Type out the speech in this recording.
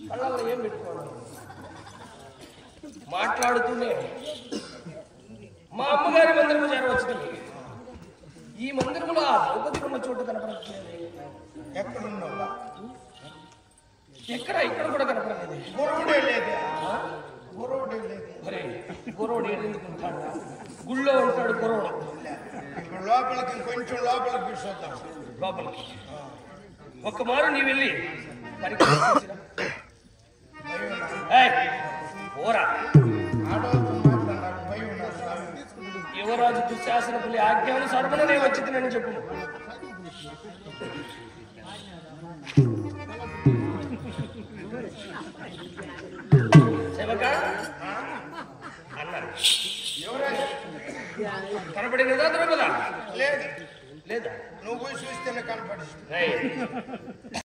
కళ్ళల్లో ఏం పెట్టుకోవాలి మాట్లాడుతూనే మా అమ్మగారి మందిరము చేరవచ్చుతుంది. ఈ మందిరములో ఆ ద్రౌపది ఉన్న చోటు కనపడట్లేదు. ఎక్కడున్నావా? ఇక్కడ కూడా కనపడలేదు. గురువుడే లేదు. గురువుడే లేదు. మరి గురువుడు ఎందుకు ఉంటాడు? గుళ్ళో ఉంటాడు గురువుడు. ఇప్పుడు లోపలికి కొంచెం లోపలికి చూద్దాం. లోపలికి ఒక్క మారు నీ వెళ్ళి ఓరా యువరాజు దుశ్శాసనపులి ఆజ్ఞానుసారమున నేను వచ్చిందని చెప్పు. సేవక అన్నారు కనపడినదా ద్రౌపదా? లేదు. లేదా? నువ్వు చూస్తేనే కనపడి